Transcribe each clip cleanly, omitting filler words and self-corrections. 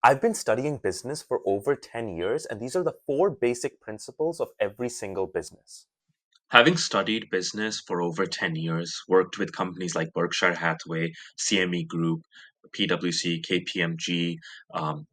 I've been studying business for over 10 years, and these are the four basic principles of every single business. Having studied business for over 10 years, worked with companies like Berkshire Hathaway, CME Group, PwC, KPMG,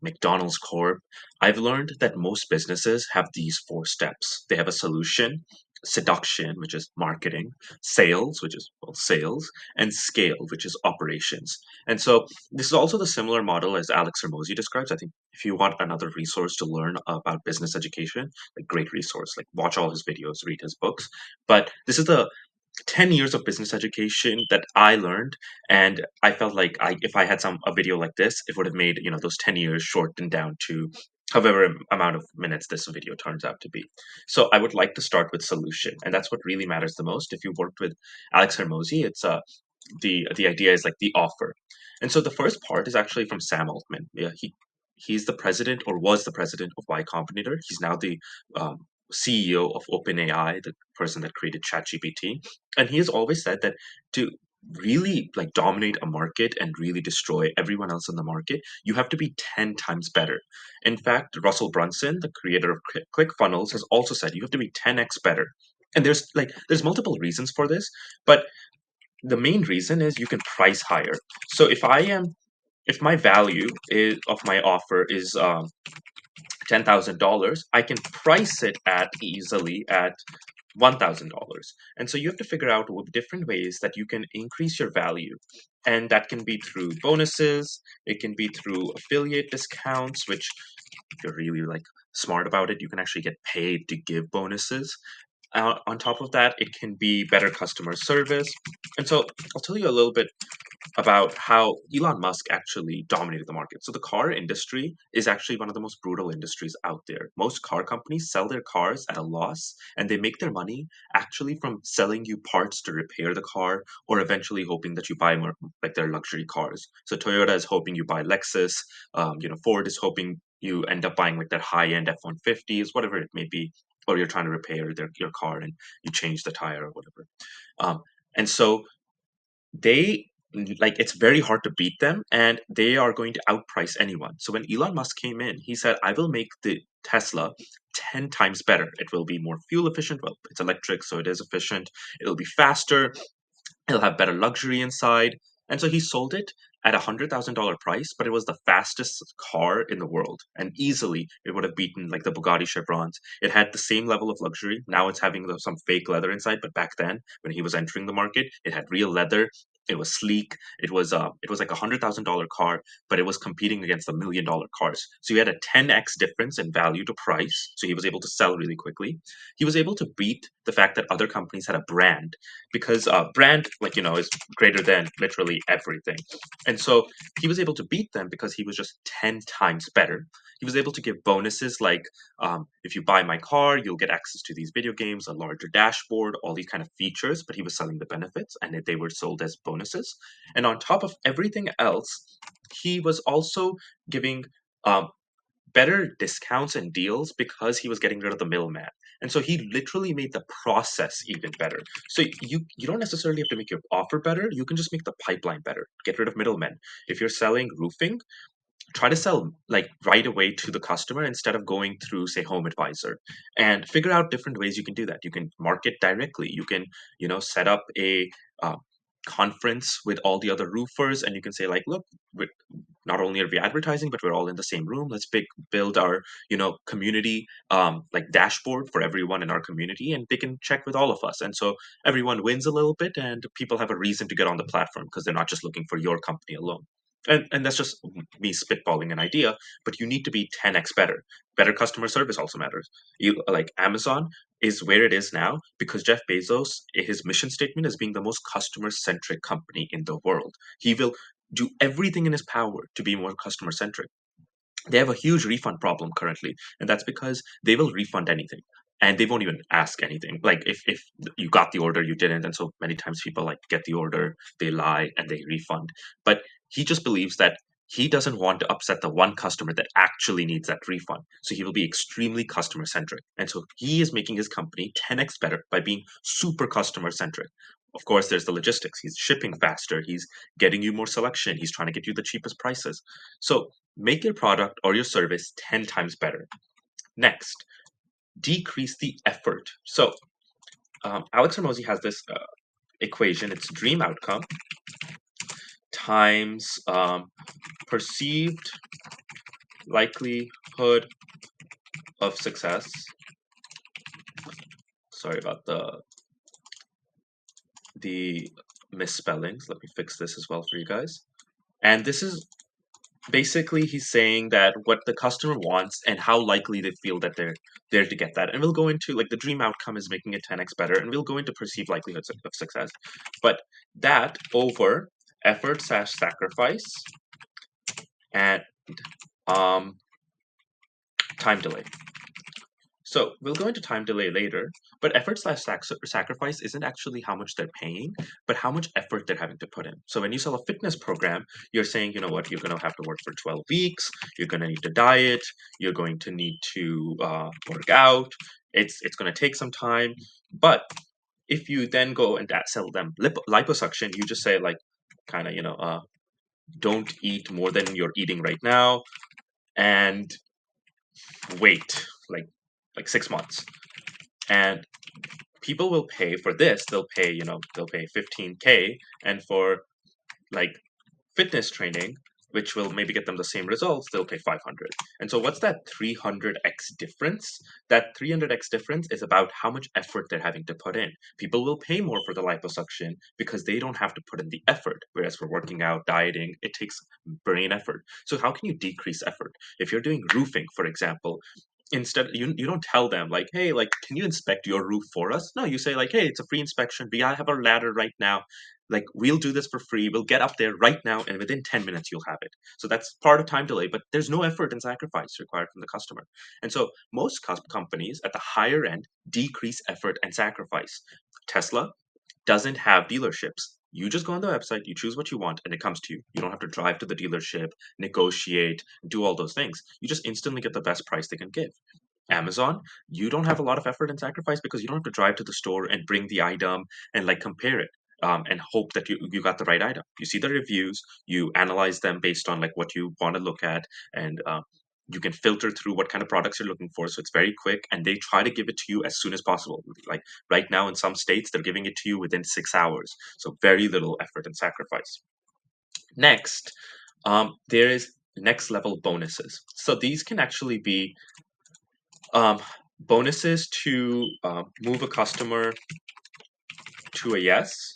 McDonald's Corp, I've learned that most businesses have these four steps. They have a solution, seduction, which is marketing, sales, which is well, sales, and scale, which is operations. And so this is also the similar model as Alex Hermosi describes. I think if you want another resource to learn about business education, a great resource, like watch all his videos, read his books. But this is the 10 years of business education that I learned, and I felt like if I had a video like this, it would have made those 10 years shortened down to however amount of minutes this video turns out to be. So I would like to start with solution, and that's what really matters the most. If you worked with Alex Hermosi, it's the idea is like the offer. And so the first part is actually from Sam Altman. Yeah, he's the president, or was the president, of Y Combinator. He's now the CEO of OpenAI, the person that created ChatGPT. And he has always said that to really like dominate a market and really destroy everyone else in the market, you have to be 10 times better. In fact, Russell Brunson, the creator of ClickFunnels, has also said you have to be 10x better. And there's multiple reasons for this, but the main reason is you can price higher. So if my value of my offer is $10,000, I can price it at easily at $1,000. And so you have to figure out different ways that you can increase your value. And that can be through bonuses, it can be through affiliate discounts, which if you're really like smart about it, you can actually get paid to give bonuses. On top of that, it can be better customer service. And so I'll tell you a little bit about how Elon Musk actually dominated the market. So the car industry is actually one of the most brutal industries out there. Most car companies sell their cars at a loss, and they make their money actually from selling you parts to repair the car, or eventually hoping that you buy more like their luxury cars. So Toyota is hoping you buy Lexus. Ford is hoping you end up buying like their high-end F-150s, whatever it may be, or you're trying to repair your car and you change the tire or whatever. And so they like it's very hard to beat them, and they are going to outprice anyone. So when Elon Musk came in, he said, I will make the Tesla 10 times better. It will be more fuel efficient. Well, it's electric, so it is efficient. It'll be faster. It'll have better luxury inside. And so he sold it at $100,000 price, but it was the fastest car in the world. And easily it would have beaten like the Bugatti Chevrons. It had the same level of luxury. Now it's having some fake leather inside, but back then when he was entering the market, it had real leather. It was sleek. It was like $100,000 car, but it was competing against $1 million cars. So you had a 10x difference in value to price. So he was able to sell really quickly. He was able to beat the fact that other companies had a brand, because brand is greater than literally everything. And so he was able to beat them because he was just 10 times better. He was able to give bonuses like, if you buy my car, you'll get access to these video games, a larger dashboard, all these kind of features, but he was selling the benefits, and they were sold as bonuses. And on top of everything else, he was also giving um, better discounts and deals because he was getting rid of the middleman. And so he literally made the process even better. So you don't necessarily have to make your offer better. You can just make the pipeline better. Get rid of middlemen. If you're selling roofing, try to sell like right away to the customer instead of going through say Home Advisor, and figure out different ways you can do that. You can market directly. You can set up a uh, conference with all the other roofers, and you can say like, look, not only are we advertising, but we're all in the same room. Let's build our community like dashboard for everyone in our community, and they can check with all of us. And so everyone wins a little bit, and people have a reason to get on the platform because they're not just looking for your company alone. And that's just me spitballing an idea, but you need to be 10x better. Better customer service also matters. Like Amazon is where it is now because Jeff Bezos, his mission statement is being the most customer centric company in the world. He will do everything in his power to be more customer centric. They have a huge refund problem currently, and that's because they will refund anything. And they won't even ask anything. Like if you got the order, you didn't, and so many times people like get the order, they lie, and they refund. But he just believes that he doesn't want to upset the one customer that actually needs that refund. So he will be extremely customer centric. And so he is making his company 10x better by being super customer centric. of course, there's the logistics. He's shipping faster. He's getting you more selection. He's trying to get you the cheapest prices. So make your product or your service 10 times better. Next, decrease the effort. So Alex Hormozi has this equation. It's dream outcome times perceived likelihood of success. Sorry about the misspellings. Let me fix this as well for you guys. And this is basically he's saying that what the customer wants and how likely they feel that they're there to get that. And we'll go into like the dream outcome is making it 10x better, and we'll go into perceived likelihoods of success. But that over effort / sacrifice and time delay. So we'll go into time delay later, but effort / sacrifice isn't actually how much they're paying, but how much effort they're having to put in. So when you sell a fitness program, you're saying, you know what, you're going to have to work for 12 weeks, you're going to need to diet, you're going to need to work out, it's going to take some time. But if you then go and sell them liposuction, you just say like, kind of, don't eat more than you're eating right now, and wait like 6 months, and people will pay for this. They'll pay 15K, and for like fitness training, which will maybe get them the same results, they'll pay 500. And so what's that 300x difference? That 300x difference is about how much effort they're having to put in. People will pay more for the liposuction because they don't have to put in the effort, whereas for working out, dieting, it takes brain effort. So how can you decrease effort? If you're doing roofing, for example, instead you don't tell them like, hey, like, can you inspect your roof for us? No, you say like, hey, it's a free inspection, we have our ladder right now, like, we'll do this for free, we'll get up there right now, and within 10 minutes you'll have it. So that's part of time delay, but there's no effort and sacrifice required from the customer. And so most companies at the higher end decrease effort and sacrifice. Tesla doesn't have dealerships. You just go on the website, you choose what you want, and it comes to you. You don't have to drive to the dealership, negotiate, do all those things. You just instantly get the best price they can give. Amazon, you don't have a lot of effort and sacrifice because you don't have to drive to the store and bring the item and like compare it. And hope that you got the right item. You see the reviews, you analyze them based on like what you want to look at, and you can filter through what kind of products you're looking for. So it's very quick, and they try to give it to you as soon as possible. Like right now in some states, they're giving it to you within 6 hours. So very little effort and sacrifice. Next, there is next level bonuses. So these can actually be bonuses to move a customer to a yes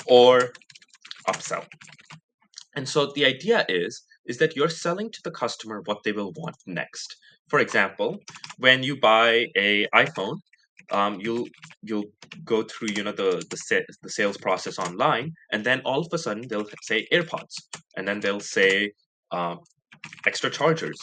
or upsell. And so the idea is that you're selling to the customer what they will want next. For example, when you buy a iPhone, you'll go through the sales process online, and then all of a sudden they'll say AirPods, and then they'll say extra chargers,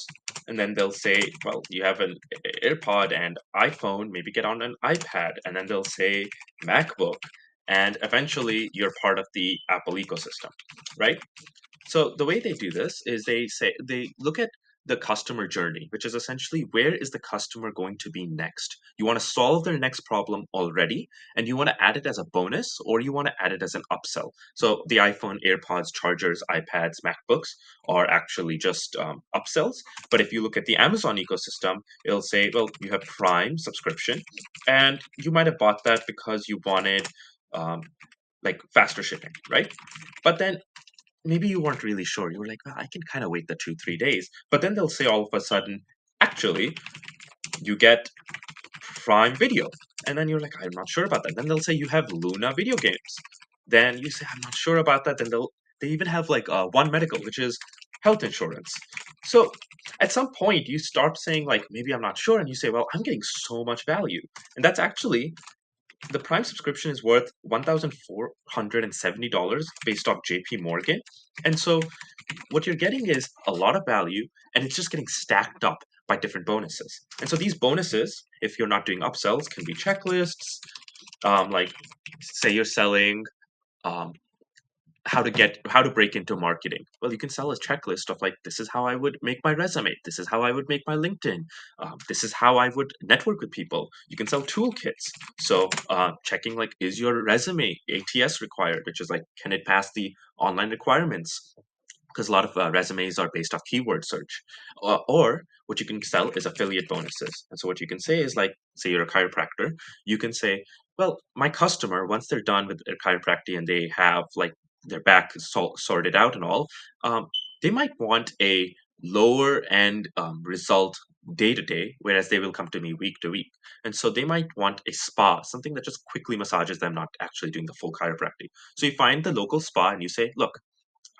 and then they'll say, well, you have an AirPod and iPhone, maybe get on an iPad, and then they'll say MacBook, and eventually you're part of the Apple ecosystem, right? So the way they do this is they look at the customer journey, which is essentially where is the customer going to be next. You want to solve their next problem already, and you want to add it as a bonus, or you want to add it as an upsell. So the iPhone, AirPods, chargers, iPads, MacBooks are actually just upsells. But if you look at the Amazon ecosystem, it'll say, well, you have Prime subscription, and you might have bought that because you wanted like faster shipping, right? But then maybe you weren't really sure. You were like, well, I can kind of wait the 2-3 days. But then they'll say all of a sudden, actually, you get Prime Video. And then you're like, I'm not sure about that. Then they'll say you have Luna video games. Then you say, I'm not sure about that. Then they even have like One Medical, which is health insurance. So at some point you start saying like, maybe I'm not sure. And you say, well, I'm getting so much value. And that's actually the Prime subscription is worth $1,470 based off JP Morgan. And so what you're getting is a lot of value, and it's just getting stacked up by different bonuses. And so these bonuses, if you're not doing upsells, can be checklists. Like say you're selling how to break into marketing. Well, you can sell a checklist of like, this is how I would make my resume, this is how I would make my LinkedIn, this is how I would network with people. You can sell toolkits. So checking like, is your resume ATS required, which is like, can it pass the online requirements, because a lot of resumes are based off keyword search. Or what you can sell is affiliate bonuses. And so what you can say is like, say you're a chiropractor, you can say, well, my customer, once they're done with their chiropractic and they have like their back sorted out and all, um, they might want a lower end result day to day, whereas they will come to me week to week. And so they might want a spa, something that just quickly massages them, not actually doing the full chiropractic. So you find the local spa and you say, look,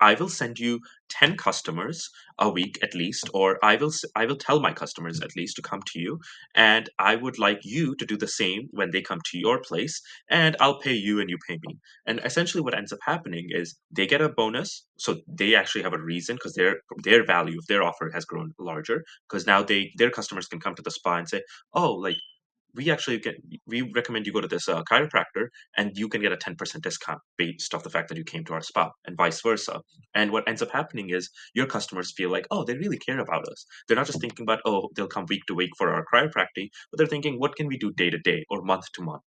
I will send you 10 customers a week at least, or I will tell my customers at least to come to you, and I would like you to do the same when they come to your place, and I'll pay you and you pay me. And essentially what ends up happening is they get a bonus, so they actually have a reason, because their value of their offer has grown larger, because now their customers can come to the spa and say, "Oh, like we recommend you go to this chiropractor, and you can get a 10% discount based off the fact that you came to our spa," and vice versa. And what ends up happening is your customers feel like, oh, they really care about us. They're not just thinking about, oh, they'll come week to week for our chiropractic, but they're thinking, what can we do day to day or month to month?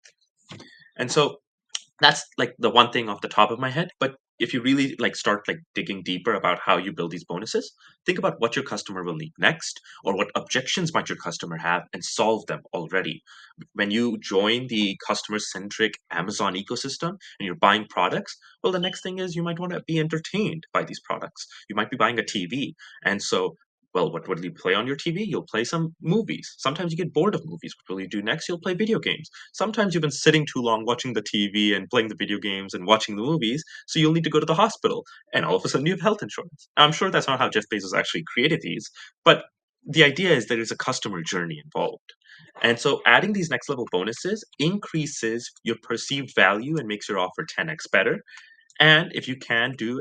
And so that's like the one thing off the top of my head. But if you really like start like digging deeper about how you build these bonuses, think about what your customer will need next, or what objections might your customer have, and solve them already. When you join the customer centric Amazon ecosystem and you're buying products, well, the next thing is you might want to be entertained by these products. You might be buying a TV. And so, well, what will you play on your TV? You'll play some movies. Sometimes you get bored of movies. What will you do next? You'll play video games. Sometimes you've been sitting too long watching the TV and playing the video games and watching the movies, so you'll need to go to the hospital. And all of a sudden you have health insurance. Now, I'm sure that's not how Jeff Bezos actually created these, but the idea is there is a customer journey involved. And so adding these next level bonuses increases your perceived value and makes your offer 10x better. And if you can do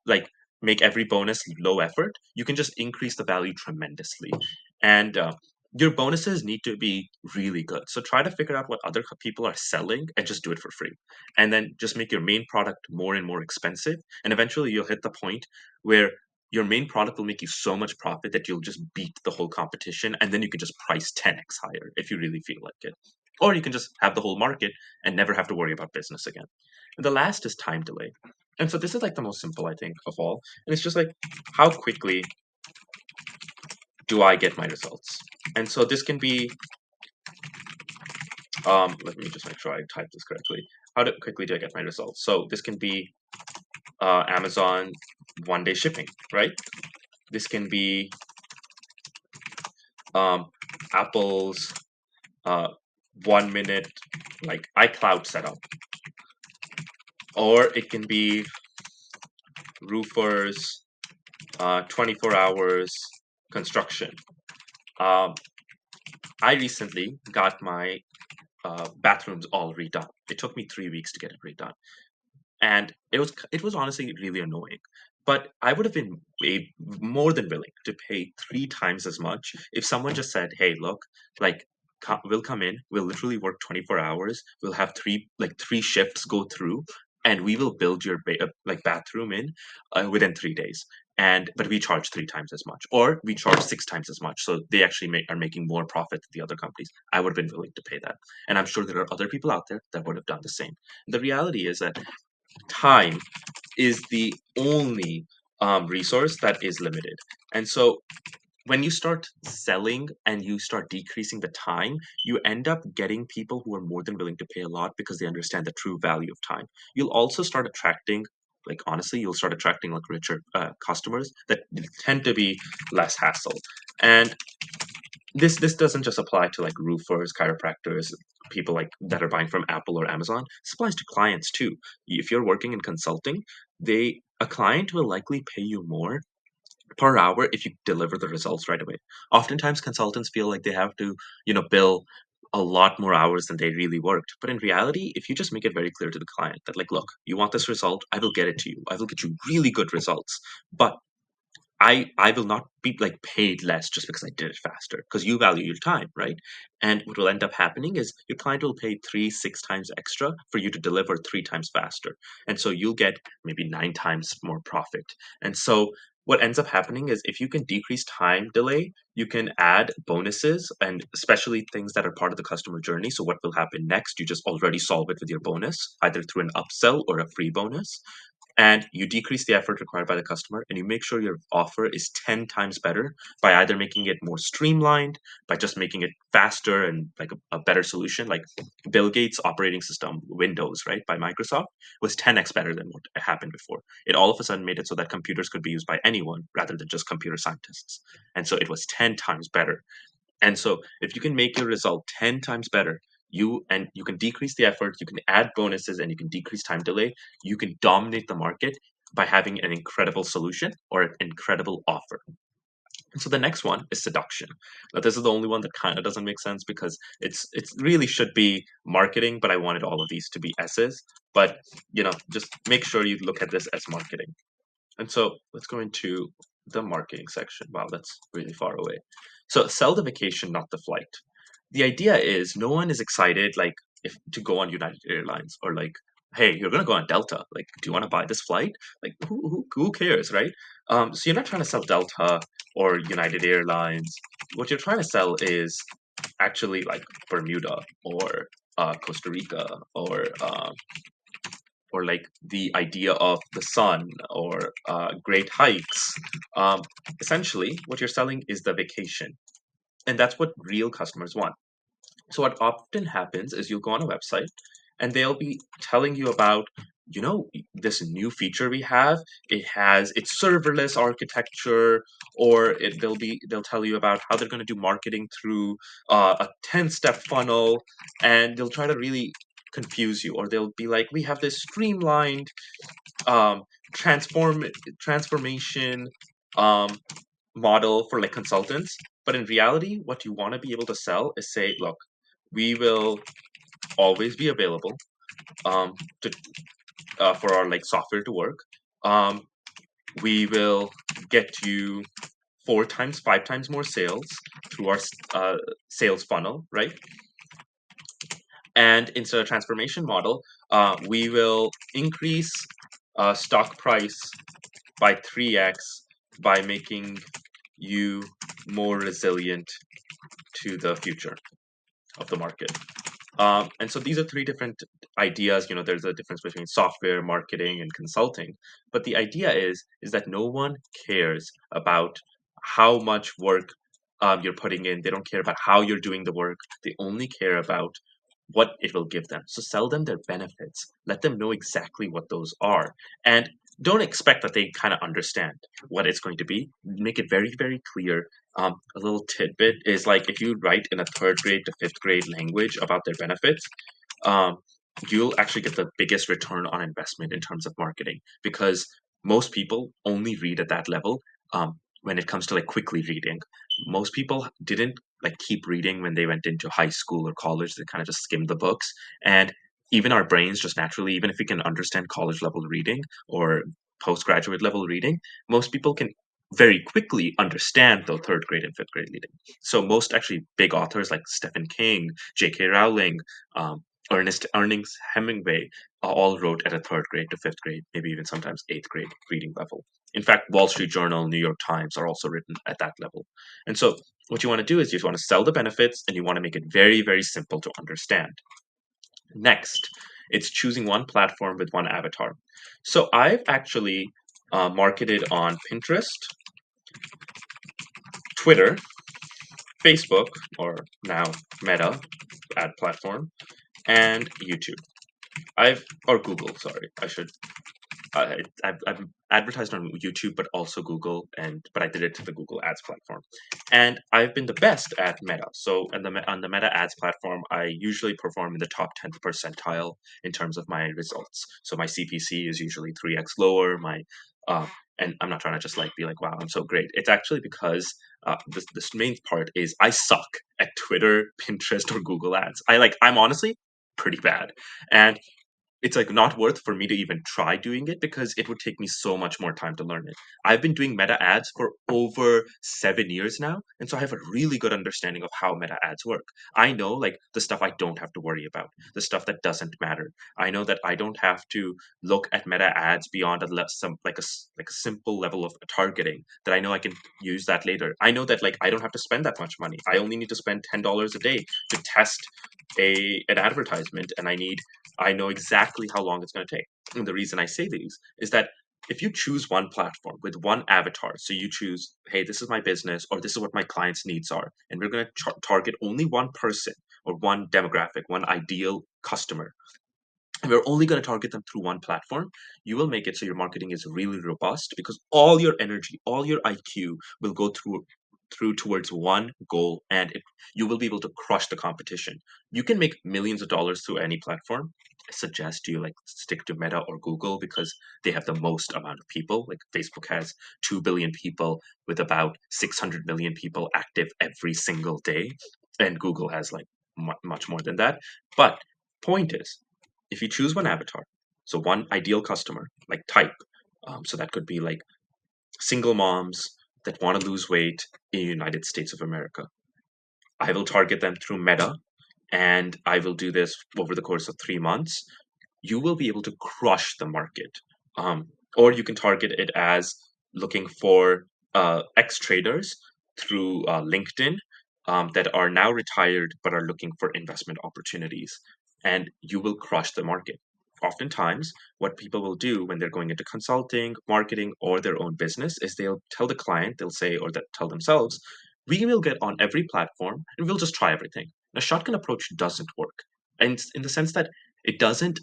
like make every bonus low effort, you can just increase the value tremendously. And your bonuses need to be really good. So try to figure out what other people are selling and just do it for free. And then just make your main product more and more expensive. And eventually you'll hit the point where your main product will make you so much profit that you'll just beat the whole competition. And then you can just price 10x higher if you really feel like it. Or you can just have the whole market and never have to worry about business again. And the last is time delay. And so this is like the most simple, I think, of all. And it's just like, how quickly do I get my results? And so this can be, let me just make sure I type this correctly. Quickly do I get my results? So this can be Amazon 1-day shipping, right? This can be Apple's 1 minute like iCloud setup, or it can be roofers 24 hours construction. I recently got my bathrooms all redone. It took me 3 weeks to get it redone, and it was honestly really annoying. But I would have been more than willing to pay 3 times as much if someone just said, "Hey, look, like we'll come in, we'll literally work 24 hours, we'll have three shifts go through, and we will build your like bathroom in within 3 days." And but we charge 3 times as much, or we charge 6 times as much, so they actually are making more profit than the other companies. I would have been willing to pay that, and I'm sure there are other people out there that would have done the same. The reality is that time is the only resource that is limited. And so when you start selling and you start decreasing the time, you end up getting people who are more than willing to pay a lot because they understand the true value of time. You'll also start attracting, like honestly, you'll start attracting like richer customers that tend to be less hassle. And this doesn't just apply to like roofers, chiropractors, people like that are buying from Apple or Amazon. This applies to clients too. If you're working in consulting, a client will likely pay you more per hour if you deliver the results right away. Oftentimes consultants feel like they have to, bill a lot more hours than they really worked. But in reality, if you just make it very clear to the client that like, look, you want this result, I will get it to you. I will get you really good results. But I will not be like paid less just because I did it faster because you value your time, right? And what will end up happening is your client will pay 3, 6 times extra for you to deliver 3 times faster. And so you'll get maybe 9 times more profit. And so what ends up happening is if you can decrease time delay, you can add bonuses and especially things that are part of the customer journey. So what will happen next? You just already solve it with your bonus, either through an upsell or a free bonus, and you decrease the effort required by the customer and you make sure your offer is 10 times better by either making it more streamlined, by just making it faster and like a better solution. Like Bill Gates operating system Windows, right, by Microsoft, was 10x better than what happened before. It all of a sudden made it so that computers could be used by anyone rather than just computer scientists, and so it was 10 times better. And so if you can make your result 10 times better, you can decrease the effort, you can add bonuses, and you can decrease time delay, you can dominate the market by having an incredible solution or an incredible offer. And so the next one is seduction. Now this is the only one that kind of doesn't make sense because it's really should be marketing, but I wanted all of these to be S's. But just make sure you look at this as marketing. And so let's go into the marketing section. Wow, that's really far away. So sell the vacation, not the flight. The idea is no one is excited like if to go on United Airlines or like, hey, you're gonna go on Delta. Like, do you want to buy this flight? Like, who cares, right? So you're not trying to sell Delta or United Airlines. What you're trying to sell is actually like Bermuda or Costa Rica or like the idea of the sun or great hikes. Um, Essentially, what you're selling is the vacation, and that's what real customers want. So what often happens is you'll go on a website and they'll be telling you about, this new feature we have. It's serverless architecture, or they'll tell you about how they're going to do marketing through a 10-step funnel, and they'll try to really confuse you, or they'll be like, we have this streamlined um, transformation um, model for like consultants. But in reality, what you want to be able to sell is say, look, we will always be available to for our like software to work. Um, we will get you 4 times, 5 times more sales through our sales funnel, right? And instead of transformation model, we will increase stock price by 3x by making you more resilient to the future of the market. And so these are 3 different ideas. There's a difference between software, marketing, and consulting. But the idea is that no one cares about how much work you're putting in. They don't care about how you're doing the work. They only care about what it will give them. So sell them their benefits. Let them know exactly what those are. And don't expect that they kind of understand what it's going to be. Make it very, very clear. A little tidbit is like if you write in a 3rd grade to 5th grade language about their benefits, um, you'll actually get the biggest return on investment in terms of marketing because most people only read at that level. When it comes to like quickly reading, most people didn't like keep reading when they went into high school or college. They kind of just skimmed the books. And even our brains just naturally, even if we can understand college level reading or postgraduate level reading, most people can very quickly understand the 3rd grade and 5th grade reading. So most actually big authors like Stephen King, J.K. Rowling, Ernest Hemingway all wrote at a 3rd grade to 5th grade, maybe even sometimes 8th grade reading level. In fact, Wall Street Journal, New York Times are also written at that level. And so what you want to do is you want to sell the benefits and you want to make it very, very simple to understand. Next, it's choosing one platform with one avatar. So I've actually marketed on Pinterest, Twitter, Facebook, or now Meta ad platform, and YouTube. Or Google, sorry. I've advertised on YouTube, but also Google, but I did it to the Google Ads platform, and I've been the best at Meta. So, on the Meta Ads platform, I usually perform in the top 10th percentile in terms of my results. So my CPC is usually 3x lower. Uh, and I'm not trying to just like be like, wow, I'm so great. It's actually because this main part is I suck at Twitter, Pinterest, or Google Ads. I'm honestly pretty bad, and it's like not worth for me to even try doing it because it would take me so much more time to learn it. I've been doing meta ads for over 7 years now, and so I have a really good understanding of how meta ads work. I know like the stuff I don't have to worry about, the stuff that doesn't matter. I know that I don't have to look at meta ads beyond some like a simple level of targeting that I know I can use that later. I know that like I don't have to spend that much money. I only need to spend $10 a day to test a an advertisement, and I know exactly how long it's going to take. And the reason I say these is that if you choose one platform with one avatar, so you choose, hey, this is my business or this is what my clients' needs are, and we're going to target only one person or one demographic, one ideal customer, and we're only going to target them through one platform, you will make it so your marketing is really robust because all your energy, all your IQ will go through towards one goal, and you will be able to crush the competition. You can make millions of dollars through any platform. I suggest you like stick to Meta or Google because they have the most amount of people. Like Facebook has 2 billion people with about 600 million people active every single day, and Google has like much more than that. But point is, if you choose one avatar, so one ideal customer, like type, so that could be like single moms that want to lose weight in the United States of America. I will target them through Meta, and I will do this over the course of 3 months. You will be able to crush the market. Or you can target it as looking for ex traders through LinkedIn that are now retired but are looking for investment opportunities. And you will crush the market. Oftentimes, what people will do when they're going into consulting, marketing, or their own business is they'll tell the client, they'll say, or they'll tell themselves, we will get on every platform and we'll just try everything. A shotgun approach doesn't work. And in the sense that it doesn't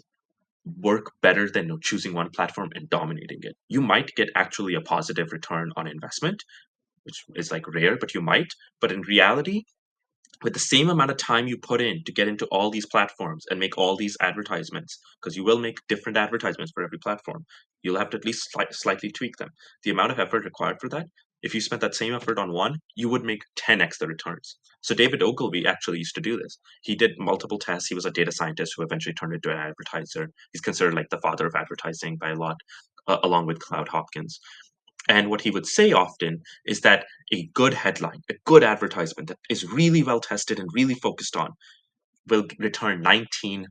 work better than choosing one platform and dominating it. You might get actually a positive return on investment, which is like rare, but you might. But in reality, with the same amount of time you put in to get into all these platforms and make all these advertisements, because you will make different advertisements for every platform, you'll have to at least slightly tweak them. The amount of effort required for that, if you spent that same effort on one, you would make 10x the returns. So David Ogilvy actually used to do this. He did multiple tests. He was a data scientist who eventually turned into an advertiser. He's considered like the father of advertising by a lot, along with Cloud Hopkins. And what he would say often is that a good headline, a good advertisement that is really well tested and really focused on will return 19x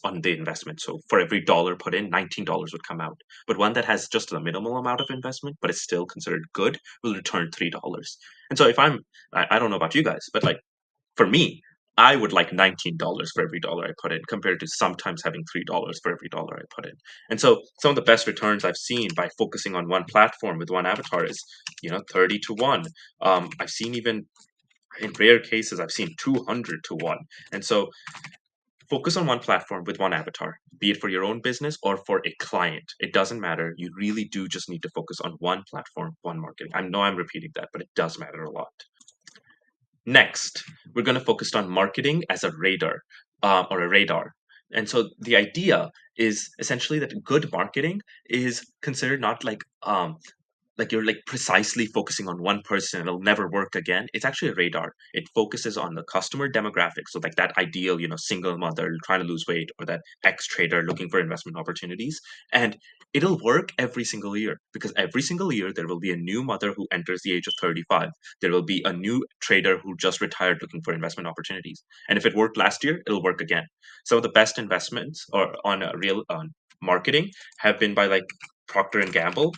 on the investment. So for every dollar put in, $19 would come out. But one that has just a minimal amount of investment, but is still considered good, will return $3. And so if I don't know about you guys, but like for me, I would like $19 for every dollar I put in compared to sometimes having $3 for every dollar I put in. And so some of the best returns I've seen by focusing on one platform with one avatar is, 30 to 1. I've seen even in rare cases, I've seen 200 to 1. And so focus on one platform with one avatar, be it for your own business or for a client. It doesn't matter. You really do just need to focus on one platform, one marketing. I know I'm repeating that, but it does matter a lot. Next, we're going to focus on marketing as a radar or a radar. And so the idea is essentially that good marketing is considered not like you're like precisely focusing on one person, it'll never work again. It's actually a radar. It focuses on the customer demographic, so like that ideal single mother trying to lose weight or that ex trader looking for investment opportunities. And it'll work every single year because every single year there will be a new mother who enters the age of 35. There will be a new trader who just retired looking for investment opportunities, and if it worked last year, it'll work again. Some of the best investments or on a real on marketing have been by like Procter and Gamble,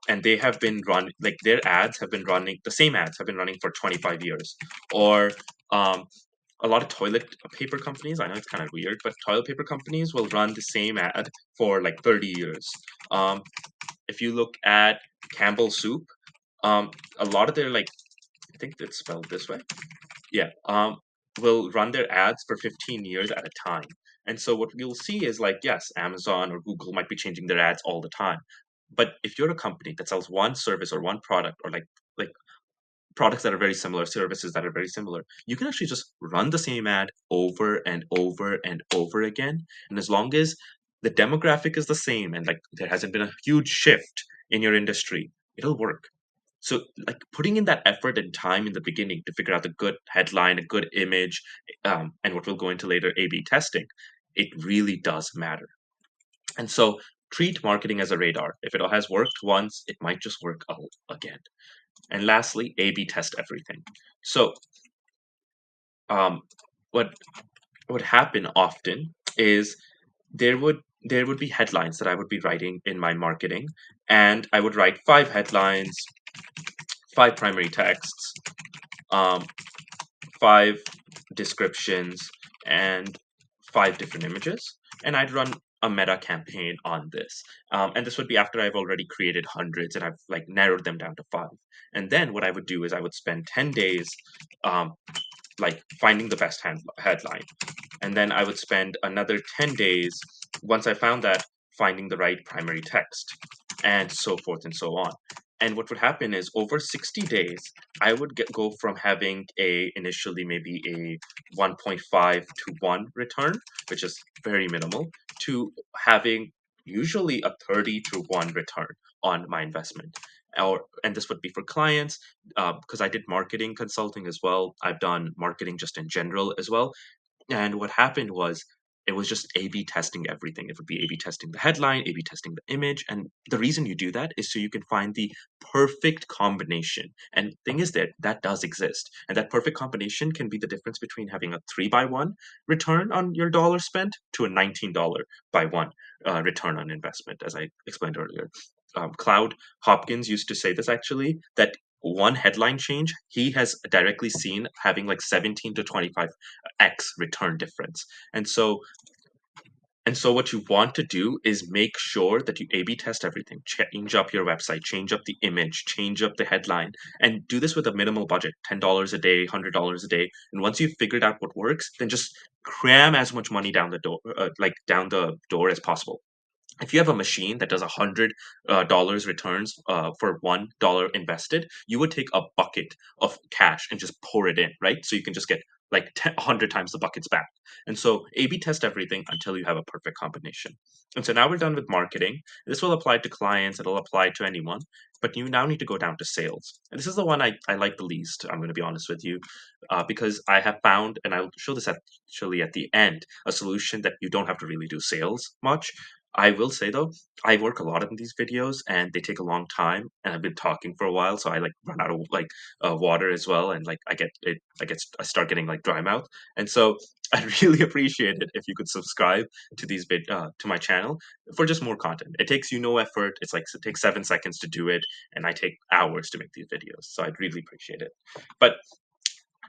and they have been run like their ads have been running the same ads have been running for 25 years. Or a lot of toilet paper companies, I know it's kind of weird, but toilet paper companies will run the same ad for like 30 years. If you look at Campbell Soup, a lot of their like, I think it's spelled this way, yeah, will run their ads for 15 years at a time. And so what you'll see is like, yes, Amazon or Google might be changing their ads all the time. But if you're a company that sells one service or one product or like products that are very similar, services that are very similar, you can actually just run the same ad over and over and over again. And as long as the demographic is the same and like there hasn't been a huge shift in your industry, it'll work. So, like putting in that effort and time in the beginning to figure out the good headline, a good image, and what we'll go into later, A/B testing, it really does matter. And so treat marketing as a radar. If it has worked once, it might just work again. And lastly, A/B test everything. So um, what would happen often is there would be headlines that I would be writing in my marketing, and I would write 5 headlines, 5 primary texts, um, 5 descriptions, and 5 different images, and I'd run a meta campaign on this. And this would be after I've already created hundreds and I've like narrowed them down to 5. And then what I would do is I would spend 10 days um, like finding the best headline, and then I would spend another 10 days once I found that finding the right primary text, and so forth and so on. And what would happen is over 60 days, I would go from having a initially maybe a 1.5 to 1 return, which is very minimal, to having usually a 30 to 1 return on my investment. And this would be for clients, because I did marketing consulting as well. I've done marketing just in general as well. And what happened was it was just A B testing everything. It would be A B testing the headline, A B testing the image. And the reason you do that is so you can find the perfect combination. And thing is that that does exist. And that perfect combination can be the difference between having a 3 by 1 return on your dollar spent to a $19 by 1 return on investment, as I explained earlier. Cloud Hopkins used to say this actually, that one headline change he has directly seen having like 17 to 25x return difference. And so what you want to do is make sure that you A/B test everything, change up your website, change up the image, change up the headline, and do this with a minimal budget, $10 a day, $100 a day. And once you've figured out what works, then just cram as much money down the door, down the door as possible. If you have a machine that does $100 returns for $1 invested, you would take a bucket of cash and just pour it in, right? So you can just get like 100 times the buckets back. And so A/B test everything until you have a perfect combination. And so now we're done with marketing. This will apply to clients. It'll apply to anyone. But you now need to go down to sales. And this is the one I like the least. I'm going to be honest with you, because I have found, and I'll show this actually at the end, a solution that you don't have to really do sales much. I will say though, I work a lot on these videos and they take a long time, and I've been talking for a while, so I like run out of like water as well, and like I start getting like dry mouth, and so I'd really appreciate it if you could subscribe to to my channel for just more content. It takes you no effort. It's like it takes 7 seconds to do it, and I take hours to make these videos, so I'd really appreciate it. But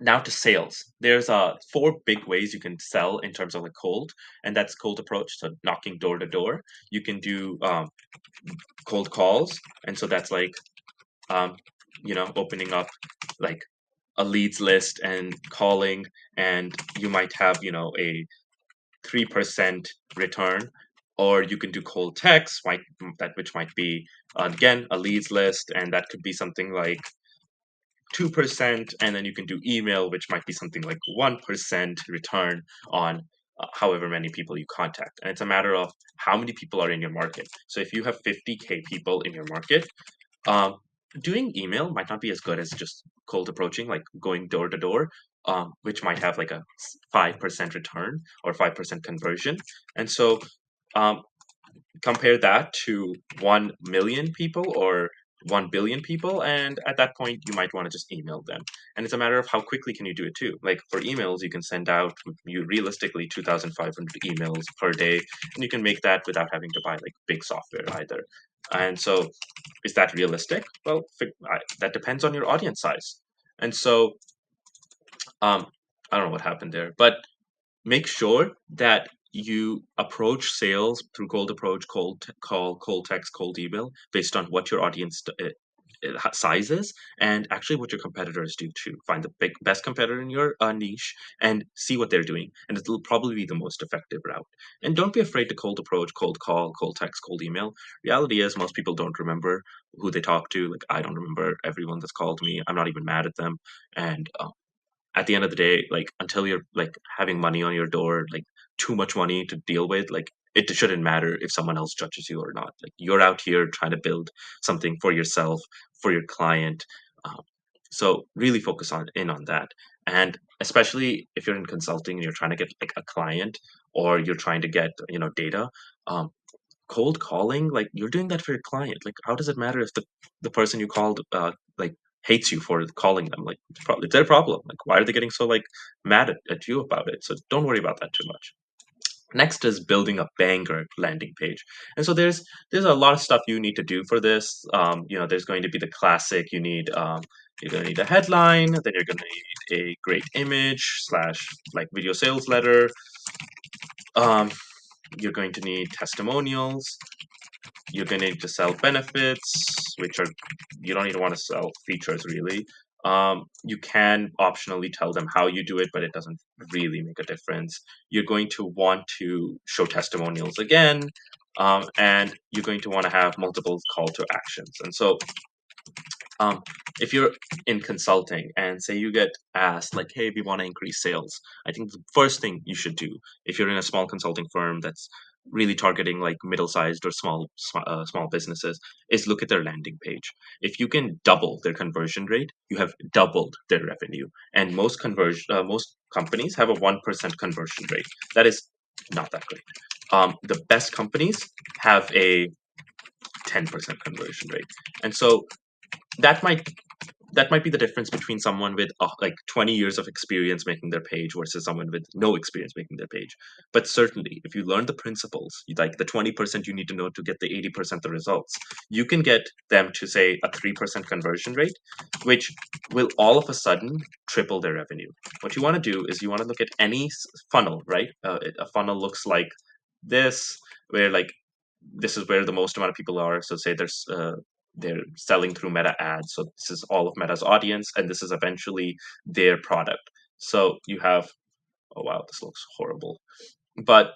now to sales. There's 4 big ways you can sell in terms of like cold, and that's cold approach, so knocking door to door. You can do cold calls, and so that's like um, opening up like a leads list and calling, and you might have a 3% return. Or you can do cold text, which might be again a leads list, and that could be something like 2%, and then you can do email, which might be something like 1% return on however many people you contact. And it's a matter of how many people are in your market. So if you have 50K people in your market, um, doing email might not be as good as just cold approaching, like going door to door, which might have like a 5% return or 5% conversion. And so um, compare that to 1 million people or 1 billion people, and at that point you might want to just email them. And it's a matter of how quickly can you do it too. Like for emails, you can send out you realistically 2,500 emails per day, and you can make that without having to buy like big software either. And so is that realistic? Well, that depends on your audience size. And so um I don't know what happened there, but make sure that you approach sales through cold approach, call, cold text, cold email based on what your audience size is, and actually what your competitors do too. Find the best competitor in your niche and see what they're doing, and it'll probably be the most effective route. And don't be afraid to cold approach, cold call, cold text, cold email. Reality is most people don't remember who they talk to. Like I don't remember everyone that's called me. I'm not even mad at them, and at the end of the day, like until you're like having money on your door, like too much money to deal with, like it shouldn't matter if someone else judges you or not. Like you're out here trying to build something for yourself, for your client. Um, So really focus on that. And especially if you're in consulting and you're trying to get like a client, or you're trying to get, data, um, cold calling, like you're doing that for your client. Like, how does it matter if the person you called like hates you for calling them? Like, it's their problem. Like, why are they getting so like mad at you about it? So don't worry about that too much. Next is building a banger landing page. And so there's a lot of stuff you need to do for this. There's going to be the classic. You're going to need a headline, then you're going to need a great image slash like video sales letter. Um, you're going to need testimonials. You're going to need to sell benefits, which are, you don't even want to sell features really. You can optionally tell them how you do it, but it doesn't really make a difference. You're going to want to show testimonials again, and you're going to want to have multiple call to actions. And so um, if you're in consulting and say you get asked like, hey, we want to increase sales, I think the first thing you should do, if you're in a small consulting firm that's really targeting like middle-sized or small businesses, is look at their landing page. If you can double their conversion rate, you have doubled their revenue. And most companies have a 1% conversion rate. That is not that great. The best companies have a 10% conversion rate. And so that might that might be the difference between someone with like 20 years of experience making their page versus someone with no experience making their page. But certainly if you learn the principles, like the 20% you need to know to get the 80% the results, you can get them to say a 3% conversion rate, which will all of a sudden triple their revenue. What you want to do is you want to look at any funnel, right? A funnel looks like this, where like this is where the most amount of people are. So say they're selling through Meta ads. So this is all of Meta's audience, and this is eventually their product. So you have, oh wow, this looks horrible. But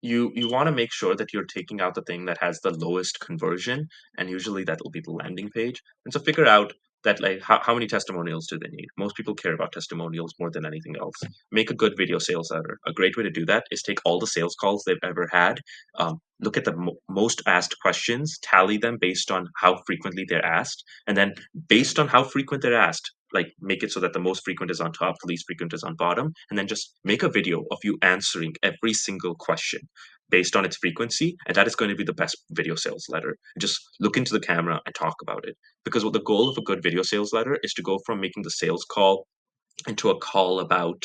you want to make sure that you're taking out the thing that has the lowest conversion, and usually that will be the landing page. And so figure out that like how many testimonials do they need. Most people care about testimonials more than anything else. Make a good video sales letter. A great way to do that is take all the sales calls they've ever had, look at the most asked questions, tally them based on how frequently they're asked, and then based on how frequent they're asked, like make it so that the most frequent is on top, the least frequent is on bottom, and then just make a video of you answering every single question based on its frequency, and that is going to be the best video sales letter. Just look into the camera and talk about it. Because what the goal of a good video sales letter is to go from making the sales call into a call about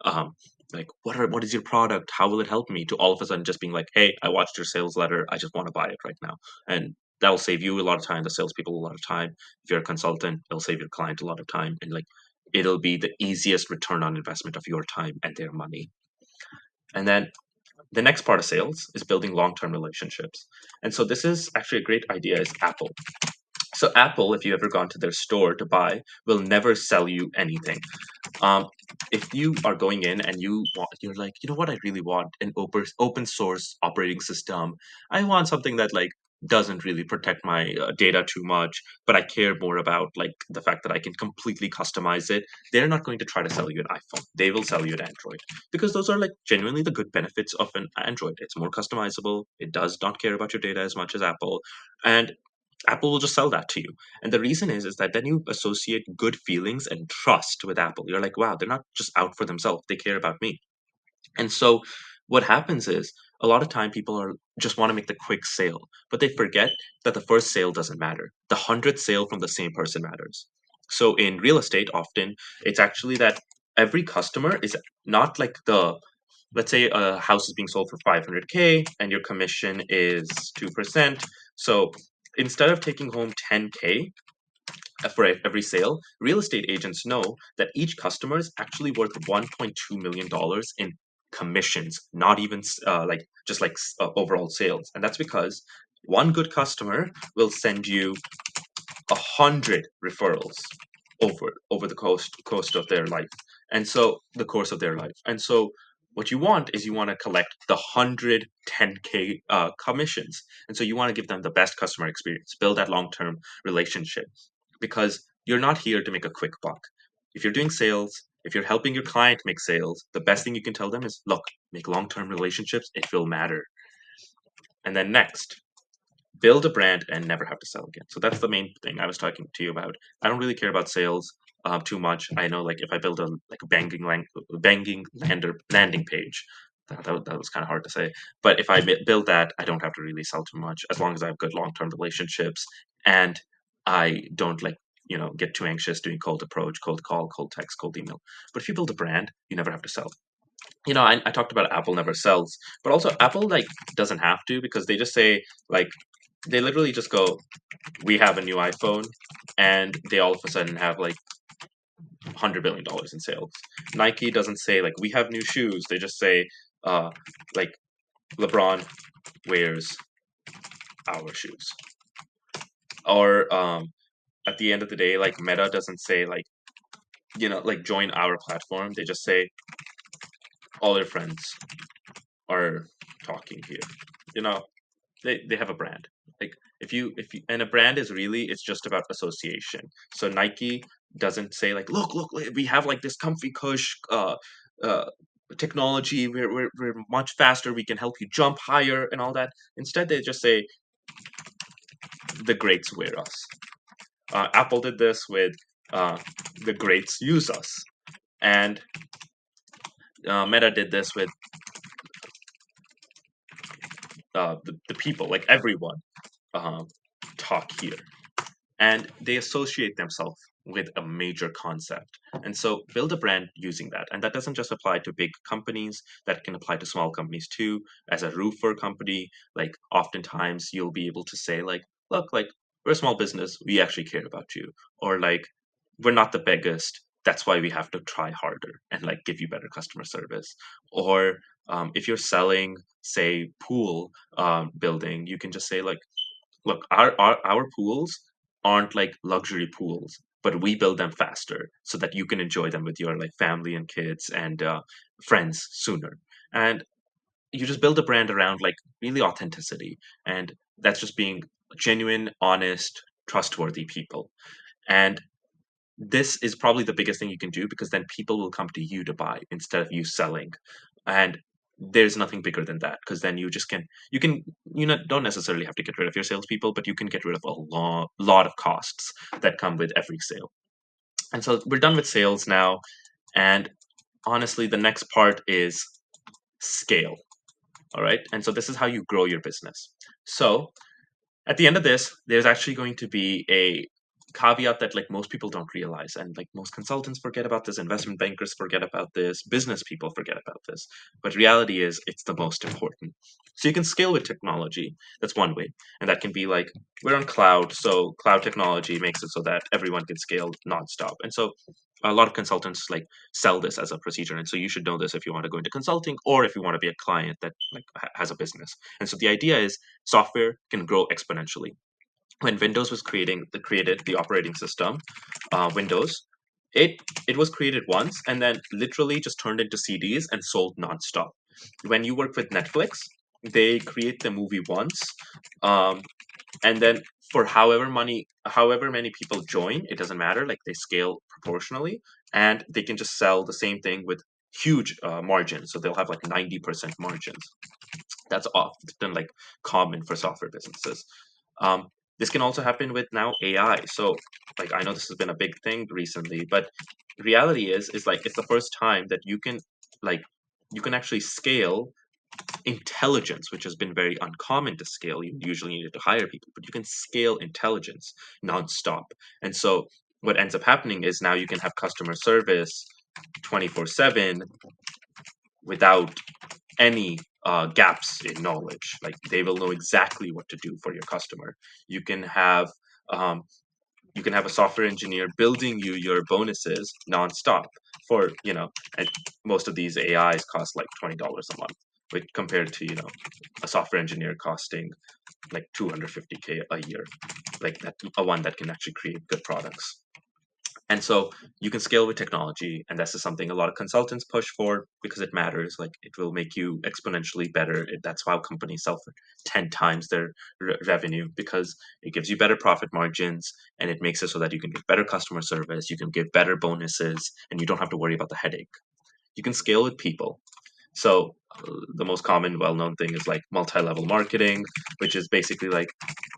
um, like what is your product, how will it help me, to all of a sudden just being like, hey, I watched your sales letter, I just want to buy it right now. And that'll save you a lot of time, the salespeople a lot of time. If you're a consultant, it'll save your client a lot of time, and like it'll be the easiest return on investment of your time and their money. And then the next part of sales is building long-term relationships. And so this is actually a great idea, is Apple. So Apple, if you ever gone to their store to buy, will never sell you anything. Um, if you are going in and you're like, you know what, I really want an open source operating system. I want something that like doesn't really protect my data too much, but I care more about like the fact that I can completely customize it. They're not going to try to sell you an iPhone. They will sell you an Android, because those are like genuinely the good benefits of an Android. It's more customizable. It does not care about your data as much as Apple, and Apple will just sell that to you. And the reason is that then you associate good feelings and trust with Apple. You're like, wow, they're not just out for themselves. They care about me. And so what happens is a lot of time people are just want to make the quick sale, but they forget that the first sale doesn't matter. The 100th sale from the same person matters. So in real estate, often it's actually that every customer is not like let's say a house is being sold for 500K and your commission is 2%. So instead of taking home 10K for every sale, real estate agents know that each customer is actually worth $1.2 million in commissions, not even like just like overall sales. And that's because one good customer will send you 100 referrals over the cost of their life. And so the course of their life. And so what you want is you want to collect the 110K commissions. And so you want to give them the best customer experience, build that long-term relationship, because you're not here to make a quick buck. If you're doing sales, if you're helping your client make sales, the best thing you can tell them is, look, make long-term relationships, it will matter. And then next, build a brand and never have to sell again. So that's the main thing I was talking to you about. I don't really care about sales too much. I know, like, if I build a like a banging landing page, that was kind of hard to say. But if I build that, I don't have to really sell too much as long as I have good long term relationships and I don't get too anxious doing cold approach, cold call, cold text, cold email. But if you build a brand, you never have to sell. I talked about Apple never sells, but also Apple doesn't have to, because they just say, like, they literally just go, we have a new iPhone, and they all of a sudden have like $100 billion in sales. Nike doesn't say like we have new shoes. They just say like LeBron wears our shoes. Or at the end of the day, like Meta doesn't say like like join our platform. They just say all their friends are talking here. You know, they have a brand. Like, if you and a brand is really, it's just about association. So Nike doesn't say like, look, we have like this comfy cush uh technology, we're much faster, we can help you jump higher and all that. Instead, they just say the greats wear us. Apple did this with the greats use us, and Meta did this with the people, like everyone talk here, and they associate themselves with a major concept. And so build a brand using that. And that doesn't just apply to big companies, that can apply to small companies too. As a roofer company, like, oftentimes you'll be able to say like, look, like, we're a small business, we actually care about you. Or like, we're not the biggest, that's why we have to try harder and like give you better customer service. Or if you're selling, say, pool building, you can just say like, look, our pools aren't like luxury pools, but we build them faster so that you can enjoy them with your like family and kids and friends sooner. And you just build a brand around like really authenticity, and that's just being genuine, honest, trustworthy people. And this is probably the biggest thing you can do, because then people will come to you to buy instead of you selling. And there's nothing bigger than that, because then don't necessarily have to get rid of your salespeople, but you can get rid of a lot of costs that come with every sale. And so we're done with sales now, and honestly, the next part is scale. All right, and so this is how you grow your business. So at the end of this, there's actually going to be a caveat that like most people don't realize, and like most consultants forget about this, investment bankers forget about this, business people forget about this, but reality is it's the most important. So you can scale with technology. That's one way, and that can be like, we're on cloud, so cloud technology makes it so that everyone can scale nonstop. And so a lot of consultants like sell this as a procedure, and so you should know this if you want to go into consulting, or if you want to be a client that like has a business. And so the idea is software can grow exponentially. When Windows was created the operating system, Windows, it it was created once and then literally just turned into CDs and sold nonstop. When you work with Netflix, they create the movie once, um, and then for however many people join, it doesn't matter. Like, they scale proportionally, and they can just sell the same thing with huge margins. So they'll have like 90% margins. That's often like common for software businesses. Um, this can also happen with now AI. So, like, I know this has been a big thing recently, but reality is like, it's the first time that like you can actually scale intelligence, which has been very uncommon to scale. You usually needed to hire people, but you can scale intelligence nonstop. And so what ends up happening is now you can have customer service 24/7 without any gaps in knowledge. Like, they will know exactly what to do for your customer. You can have um, you can have a software engineer building you your bonuses nonstop for and most of these AIs cost like $20 a month, which compared to a software engineer costing like 250K a year, like that, a one that can actually create good products. And so you can scale with technology, and this is something a lot of consultants push for because it matters. Like, it will make you exponentially better. That's why companies sell for 10 times their revenue, because it gives you better profit margins, and it makes it so that you can give better customer service, you can give better bonuses, and you don't have to worry about the headache. You can scale with people. So the most common well-known thing is like multi-level marketing, which is basically like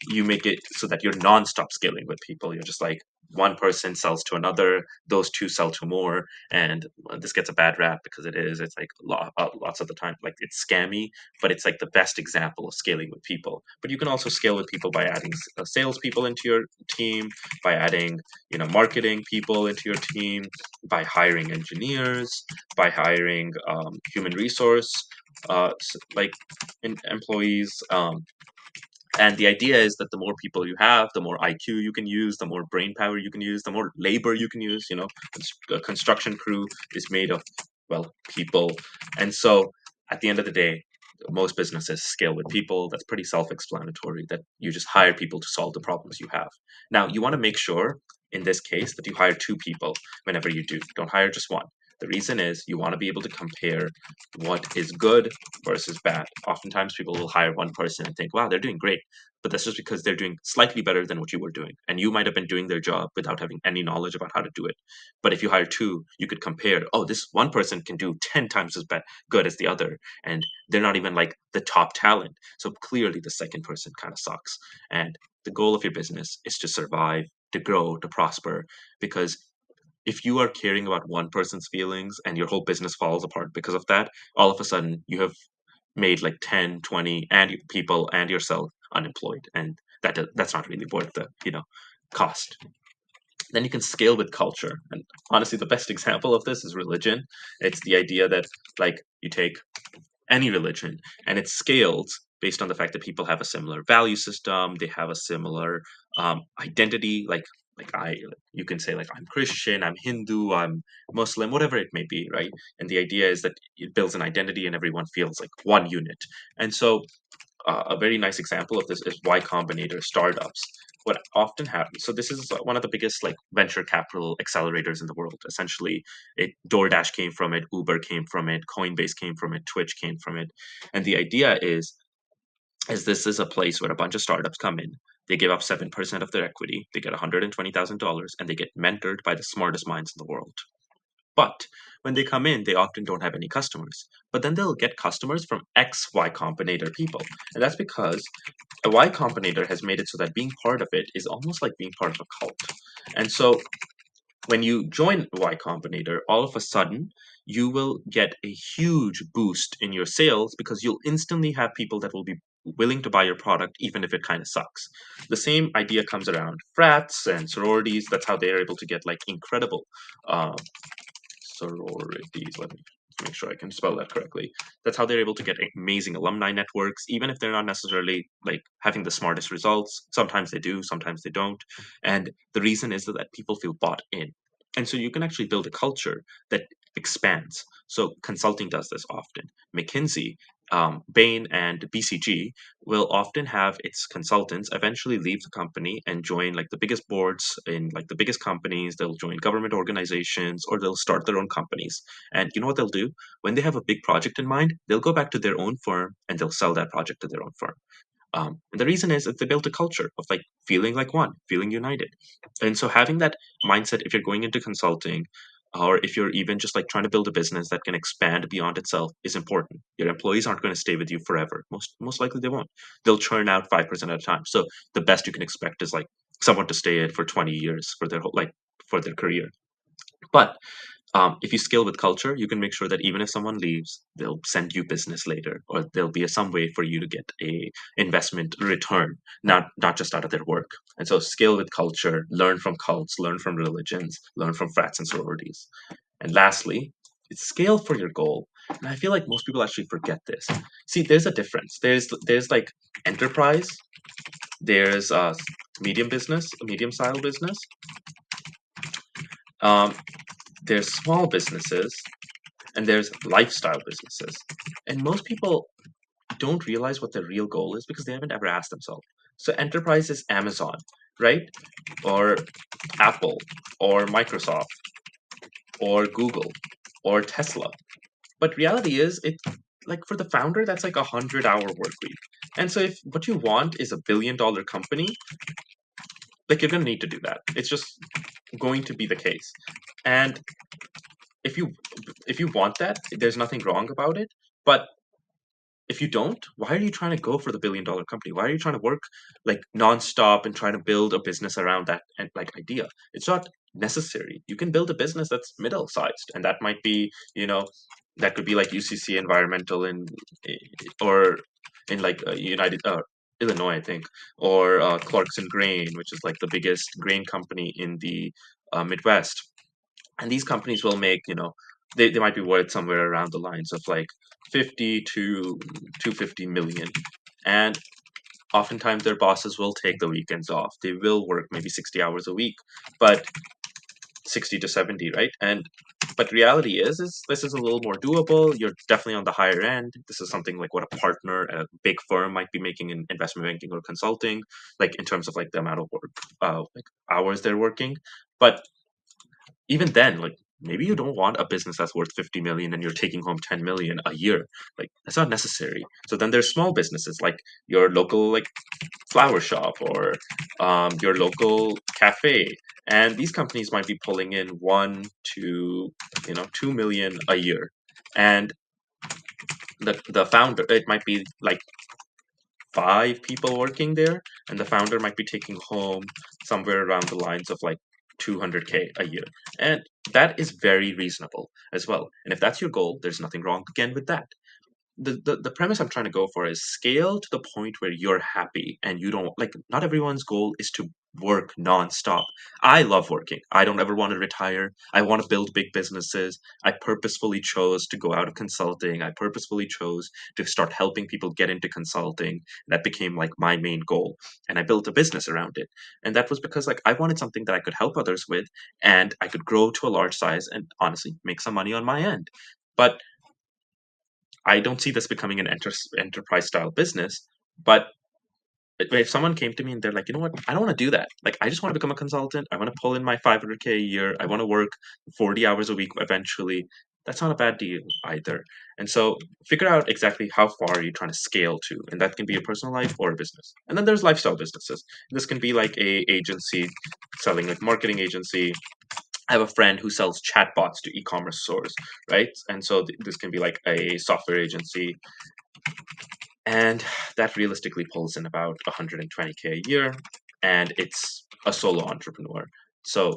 you make it so that you're non-stop scaling with people. You're just like one person sells to another, those two sell to more, and this gets a bad rap because it is. It's like lots of the time, like it's scammy, but it's like the best example of scaling with people. But you can also scale with people by adding salespeople into your team, by adding marketing people into your team, by hiring engineers, by hiring human resource like employees. And the idea is that the more people you have, the more IQ you can use, the more brain power you can use, the more labor you can use. A construction crew is made of, well, people. And so at the end of the day, most businesses scale with people. That's pretty self-explanatory, that you just hire people to solve the problems you have. Now, you want to make sure in this case that you hire two people whenever you do. Don't hire just one. The reason is you want to be able to compare what is good versus bad. Oftentimes, people will hire one person and think, wow, they're doing great. But that's just because they're doing slightly better than what you were doing. And you might have been doing their job without having any knowledge about how to do it. But if you hire two, you could compare, oh, this one person can do 10 times as good as the other. And they're not even like the top talent. So clearly, the second person kind of sucks. And the goal of your business is to survive, to grow, to prosper. Because if you are caring about one person's feelings and your whole business falls apart because of that, all of a sudden you have made like 10, 20 and people and yourself unemployed, and that's not really worth the cost. Then you can scale with culture, and honestly the best example of this is religion. It's the idea that like you take any religion and it scales based on the fact that people have a similar value system, they have a similar identity. Like I you can say like I'm Christian, I'm Hindu, I'm Muslim, whatever it may be, right? And the idea is that it builds an identity and everyone feels like one unit. And so a very nice example of this is Y Combinator startups. What often happens, so this is one of the biggest like venture capital accelerators in the world. Essentially, DoorDash came from it, Uber came from it, Coinbase came from it, Twitch came from it. And the idea is this is a place where a bunch of startups come in. They give up 7% of their equity, they get $120,000, and they get mentored by the smartest minds in the world. But when they come in, they often don't have any customers. But then they'll get customers from ex Y Combinator people. And that's because a Y Combinator has made it so that being part of it is almost like being part of a cult. And so when you join Y Combinator, all of a sudden you will get a huge boost in your sales because you'll instantly have people that will be willing to buy your product even if it kind of sucks. The same idea comes around frats and sororities. That's how they are able to get like incredible sororities. Let me make sure I can spell that correctly. That's how they're able to get amazing alumni networks, even if they're not necessarily like having the smartest results. Sometimes they do, sometimes they don't. And the reason is that people feel bought in. And so you can actually build a culture that expands. So consulting does this often. McKinsey, Bain, and BCG will often have its consultants eventually leave the company and join like the biggest boards in like the biggest companies. They'll join government organizations or they'll start their own companies. And you know what they'll do? When they have a big project in mind, they'll go back to their own firm and they'll sell that project to their own firm. And the reason is that they built a culture of like feeling like one, feeling united. And so having that mindset, if you're going into consulting, or if you're even just like trying to build a business that can expand beyond itself, is important. Your employees aren't going to stay with you forever. Most likely they won't. They'll churn out 5% at a time. So the best you can expect is like someone to stay for 20 years for their whole like for their career. But if you scale with culture, you can make sure that even if someone leaves, they'll send you business later, or there'll be some way for you to get a investment return, not just out of their work. And so, scale with culture, learn from cults, learn from religions, learn from frats and sororities. And lastly, it's scale for your goal. And I feel like most people actually forget this. See, there's a difference. There's like enterprise. There's medium style business. Um, there's small businesses, and there's lifestyle businesses. And most people don't realize what their real goal is because they haven't ever asked themselves. So enterprise is Amazon, right? Or Apple, or Microsoft, or Google, or Tesla. But reality is it like for the founder, that's like 100-hour work week. And so if what you want is $1 billion company, like you're gonna need to do that. It's just going to be the case. And if you want that, there's nothing wrong about it. But if you don't, why are you trying to go for the billion-dollar company? Why are you trying to work like nonstop and trying to build a business around that and like idea? It's not necessary. You can build a business that's middle sized, and that might be, that could be like UCC Environmental in or in like United Illinois, I think, or Clarkson Grain, which is like the biggest grain company in the Midwest. And these companies will make, they might be worth somewhere around the lines of like 50 to 250 million. And oftentimes their bosses will take the weekends off. They will work maybe 60 hours a week, but 60 to 70, right? And but reality is this is a little more doable. You're definitely on the higher end. This is something like what a partner at a big firm might be making in investment banking or consulting, like in terms of like the amount of work, like hours they're working. But even then, like maybe you don't want a business that's worth 50 million and you're taking home 10 million a year. Like that's not necessary. So then there's small businesses like your local like flower shop or your local cafe, and these companies might be pulling in 1 to 2 million a year. And the founder, it might be like 5 people working there, and the founder might be taking home somewhere around the lines of like 200K a year. And that is very reasonable as well. And if that's your goal, there's nothing wrong again with that. The premise I'm trying to go for is scale to the point where you're happy and you don't like, not everyone's goal is to work nonstop. I love working. I don't ever want to retire. I want to build big businesses. I purposefully chose to go out of consulting. I purposefully chose to start helping people get into consulting. That became like my main goal. And I built a business around it. And that was because like I wanted something that I could help others with and I could grow to a large size and honestly make some money on my end. But I don't see this becoming an enterprise style business. But if someone came to me and they're like, you know what, I don't want to do that. Like, I just want to become a consultant. I want to pull in my 500K a year. I want to work 40 hours a week eventually. That's not a bad deal either. And so figure out exactly how far you're trying to scale to. And that can be a personal life or a business. And then there's lifestyle businesses. This can be like a agency selling like marketing agency. I have a friend who sells chatbots to e-commerce stores, right? And so this can be like a software agency, and that realistically pulls in about 120K a year, and it's a solo entrepreneur. So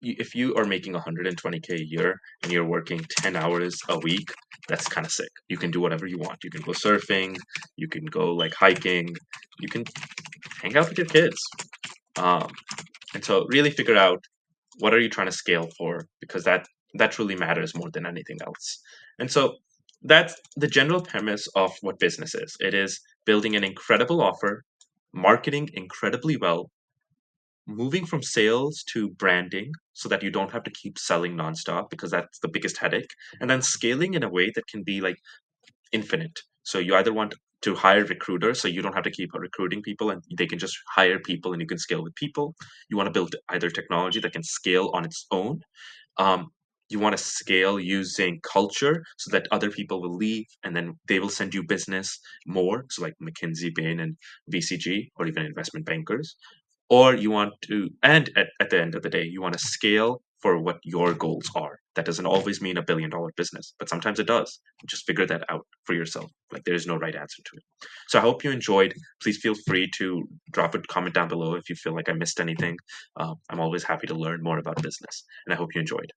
if you are making 120K a year and you're working 10 hours a week, that's kind of sick. You can do whatever you want. You can go surfing, you can go like hiking, you can hang out with your kids. um, and so really figure out what are you trying to scale for, because that truly matters more than anything else. And so that's the general premise of what business is. It is building an incredible offer, marketing incredibly well, moving from sales to branding so that you don't have to keep selling nonstop because that's the biggest headache, and then scaling in a way that can be like infinite. So you either want to hire recruiters so you don't have to keep recruiting people and they can just hire people and you can scale with people. You want to build either technology that can scale on its own. um, you want to scale using culture so that other people will leave and then they will send you business more. So like McKinsey, Bain, and BCG, or even investment bankers. Or you want to, and at the end of the day, you want to scale for what your goals are. That doesn't always mean $1 billion business, but sometimes it does. Just figure that out for yourself. Like there is no right answer to it. So I hope you enjoyed. Please feel free to drop a comment down below if you feel like I missed anything. I'm always happy to learn more about business, and I hope you enjoyed.